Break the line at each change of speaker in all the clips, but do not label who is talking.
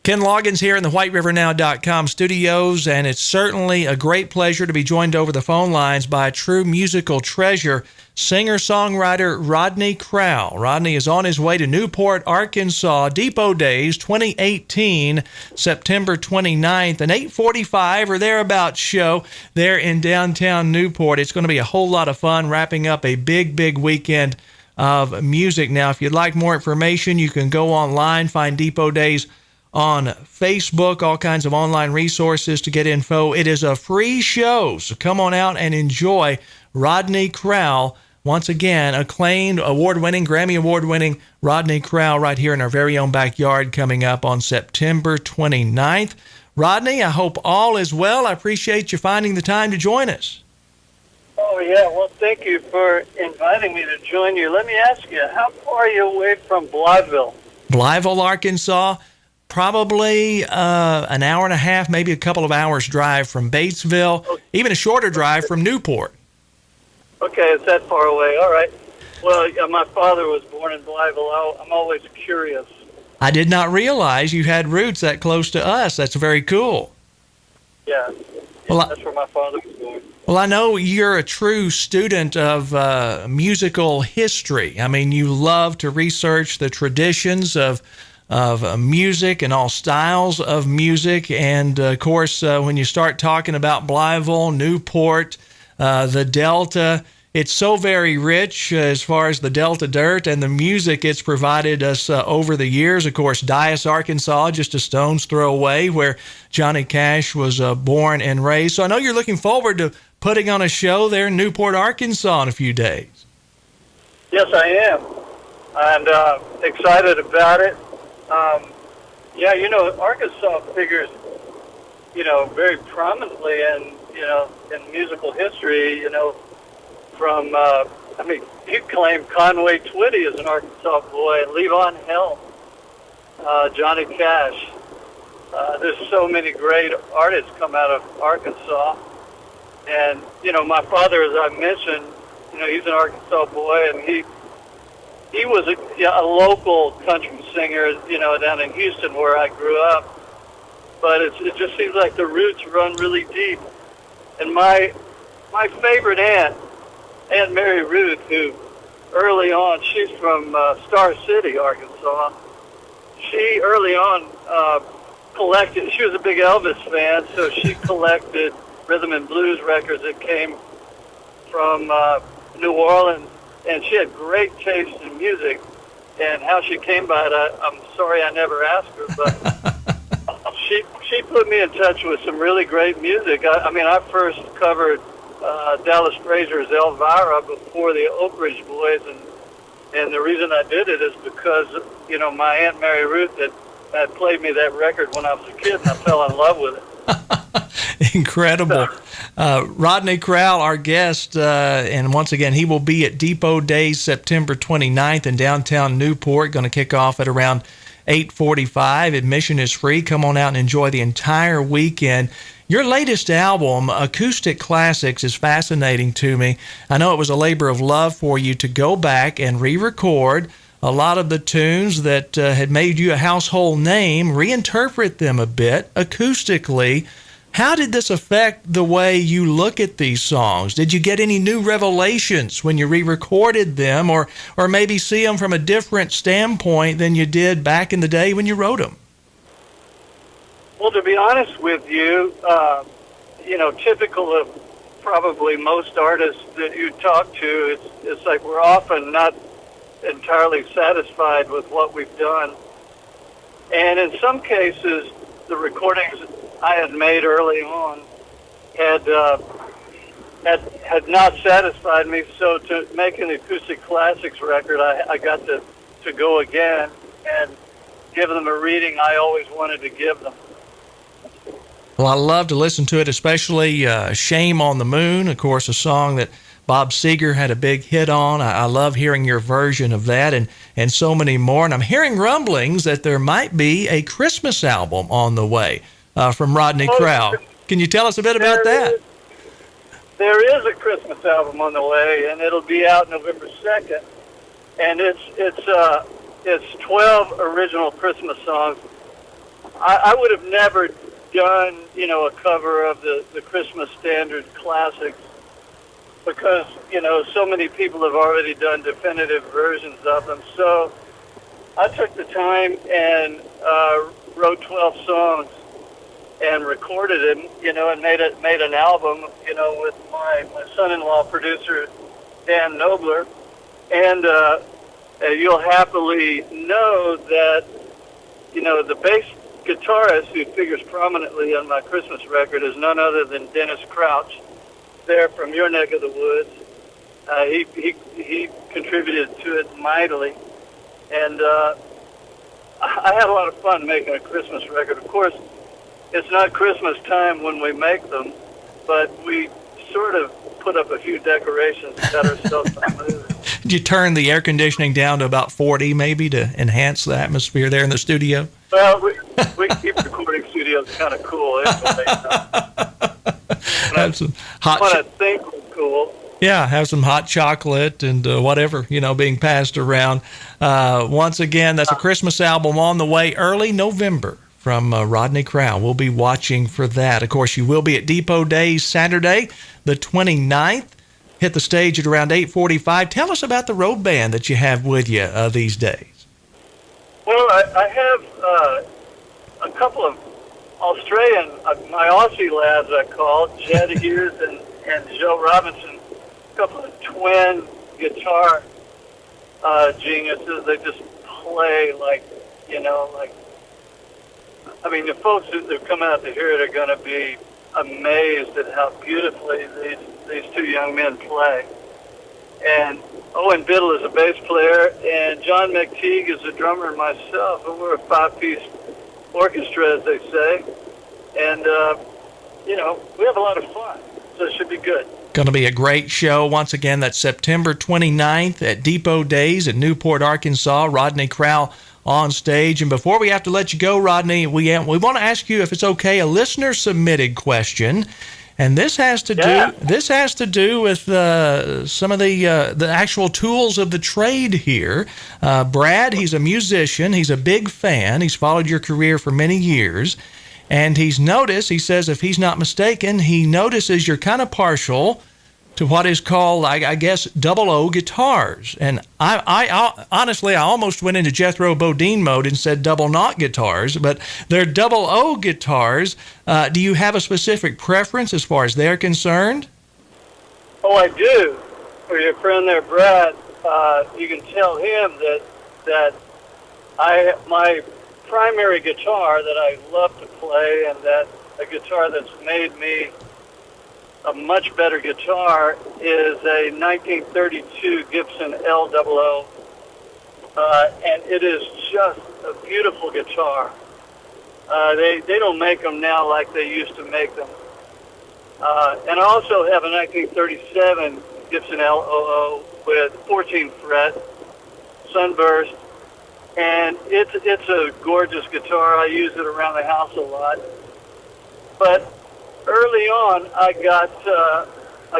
Ken Loggains here in the WhiteRiverNow.com studios, and it's certainly a great pleasure to be joined over the phone lines by a true musical treasure, singer-songwriter Rodney Crowell. Rodney is on his way to Newport, Arkansas, Depot Days 2018, September 29th, an 8:45 or thereabouts show there in downtown Newport. It's going to be a whole lot of fun, wrapping up a big weekend of music. Now, if you'd like more information, you can go online, find Depot Days on Facebook, all kinds of online resources to get info. It is a free show, so come on out and enjoy Rodney Crowell. Once again, acclaimed, award-winning, Grammy Award-winning Rodney Crowell right here in our very own backyard coming up on September 29th. Rodney, I hope all is well. I appreciate you finding the time to join us.
Oh, yeah. Well, thank you for inviting me to join you. Let me ask you, how far are you away from Blytheville?
Blytheville, Arkansas. Probably an hour and a half, maybe a couple of hours drive from Batesville, even a shorter drive from Newport.
Okay, it's that far away. All right. Well, my father was born in Blytheville. I'm always curious.
I did not realize you had roots that close to us. That's very cool.
Yeah,
well,
that's where my father was born.
Well, I know you're a true student of musical history. I mean, you love to research the traditions of music and all styles of music. And, of course, when you start talking about Blytheville, Newport, the Delta, it's so very rich as far as the Delta dirt and the music it's provided us over the years. Of course, Dyess, Arkansas, just a stone's throw away, where Johnny Cash was born and raised. So I know you're looking forward to putting on a show there in Newport, Arkansas in a few days.
Yes, I am. And excited about it. Yeah, Arkansas figures, very prominently in musical history, from, you claim Conway Twitty as an Arkansas boy, Levon Helm, Johnny Cash. There's so many great artists come out of Arkansas. And, my father, as I mentioned, he's an Arkansas boy, and he was a local country singer, down in Houston where I grew up. But it just seems like the roots run really deep. And my favorite aunt Mary Ruth, who early on, she's from Star City, Arkansas. She early on collected, she was a big Elvis fan, so she collected rhythm and blues records that came from New Orleans. And she had great taste in music, and how she came by it, I'm sorry I never asked her, but she put me in touch with some really great music. I first covered Dallas Frazer's Elvira before the Oak Ridge Boys, and the reason I did it is because, my Aunt Mary Ruth had played me that record when I was a kid, and I fell in love with it.
Incredible. Rodney Crowell, our guest, and once again, he will be at Depot Days September 29th in downtown Newport, going to kick off at around 8:45. Admission is free. Come on out and enjoy the entire weekend. Your latest album, Acoustic Classics, is fascinating to me. I know it was a labor of love for you to go back and re-record a lot of the tunes that had made you a household name, reinterpret them a bit acoustically. How did this affect the way you look at these songs? Did you get any new revelations when you re-recorded them, or maybe see them from a different standpoint than you did back in the day when you wrote them?
Well, to be honest with you, typical of probably most artists that you talk to, it's like we're often not entirely satisfied with what we've done. And in some cases, the recordings I had made early on had not satisfied me. So to make an Acoustic Classics record, I got to go again and give them a reading I always wanted to give them.
Well, I love to listen to it, especially Shame on the Moon, of course, a song that Bob Seger had a big hit on. I love hearing your version of that, and so many more. And I'm hearing rumblings that there might be a Christmas album on the way from Rodney Crowell. Can you tell us a bit about that?
There is a Christmas album on the way, and it'll be out November 2nd. And it's 12 original Christmas songs I would have never done, a cover of the Christmas standard classics because, so many people have already done definitive versions of them. So I took the time and wrote 12 songs and recorded them, and made an album, with my son-in-law producer, Dan Nobler. And you'll happily know that, the bass guitarist who figures prominently on my Christmas record is none other than Dennis Crouch, there from your neck of the woods. He contributed to it mightily. And I had a lot of fun making a Christmas record. Of course, it's not Christmas time when we make them, but we sort of put up a few decorations and got ourselves some mood.
Did you turn the air conditioning down to about 40 maybe to enhance the atmosphere there in the studio?
Well, we keep recording studios kind of cool anyway.
Have some hot
what I think was cool.
Yeah, have some hot chocolate and whatever, being passed around. Once again, that's a Christmas album on the way early November from Rodney Crowell. We'll be watching for that. Of course, you will be at Depot Days Saturday, the 29th. Hit the stage at around 8:45. Tell us about the road band that you have with you these days.
Well, I have a couple of Australian, my Aussie lads I call, Jed Hughes and Joe Robinson, a couple of twin guitar geniuses. They just play like, the folks that come out to hear it are going to be amazed at how beautifully these two young men play. And Owen Biddle is a bass player, and John McTeague is a drummer, and myself, and we're a five-piece orchestra, as they say. And, we have a lot of fun, so it should be good.
Going to be a great show. Once again, that's September 29th at Depot Days in Newport, Arkansas. Rodney Crowell on stage. And before we have to let you go, Rodney, we want to ask you, if it's okay, a listener-submitted question. And this has to do with some of the actual tools of the trade here. Brad, he's a musician. He's a big fan. He's followed your career for many years. And he's noticed, he says, if he's not mistaken, he notices you're kind of partial to what is called, I guess, double O guitars. And I honestly, I almost went into Jethro Bodine mode and said double knot guitars, but they're double O guitars. Do you have a specific preference as far as they're concerned?
Oh, I do. For your friend there, Brad, you can tell him that my primary guitar that I love to play, and that a guitar that's made me a much better guitar, is a 1932 Gibson LOO, and it is just a beautiful guitar. They don't make them now like they used to make them. And I also have a 1937 Gibson LOO with 14 fret, sunburst, and it's a gorgeous guitar. I use it around the house a lot. But early on, I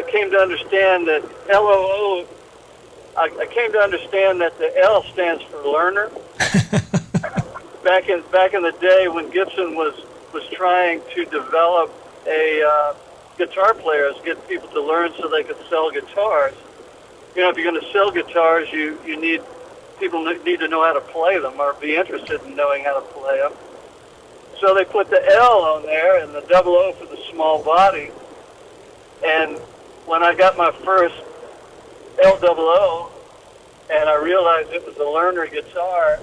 came to understand that LOO, I came to understand that the L stands for learner. Back in the day when Gibson was trying to develop a guitar players, get people to learn so they could sell guitars. If you're going to sell guitars, people need to know how to play them or be interested in knowing how to play them. So they put the L on there and the double O for the small body. And when I got my first LOO and I realized it was a learner guitar,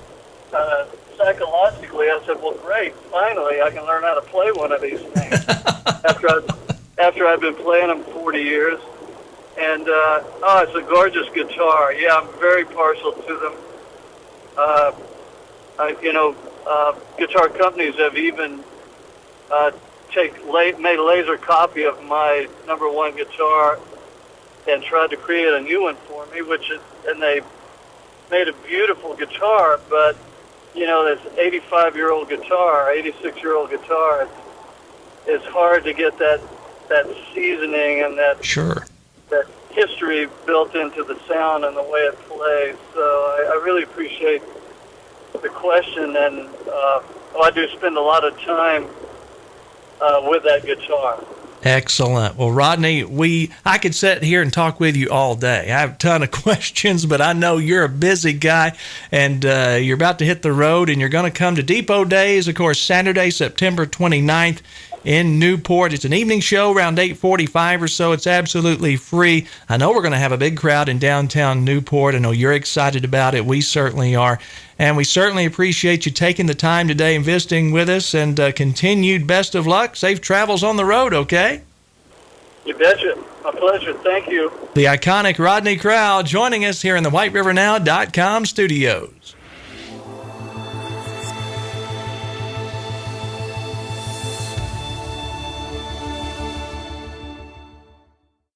psychologically I said, well, great, finally I can learn how to play one of these things after I've been playing them 40 years. And, it's a gorgeous guitar. Yeah, I'm very partial to them. Guitar companies have even made a laser copy of my number one guitar and tried to create a new one for me, and they made a beautiful guitar, but, this 85-year-old guitar, 86-year-old guitar, it's hard to get that seasoning and that history built into the sound and the way it plays. So I really appreciate the question, and well, I do spend a lot of time with that guitar.
Excellent. Well, Rodney, I could sit here and talk with you all day. I have a ton of questions, but I know you're a busy guy, and you're about to hit the road, and you're going to come to Depot Days, of course, Saturday, September 29th in Newport. It's an evening show around 8:45 or so. It's absolutely free. I know we're going to have a big crowd in downtown Newport. I know you're excited about it. We certainly are. And we certainly appreciate you taking the time today and visiting with us, and continued best of luck. Safe travels on the road, okay?
You betcha. My pleasure. Thank you.
The iconic Rodney Crowell joining us here in the WhiteRiverNow.com studios.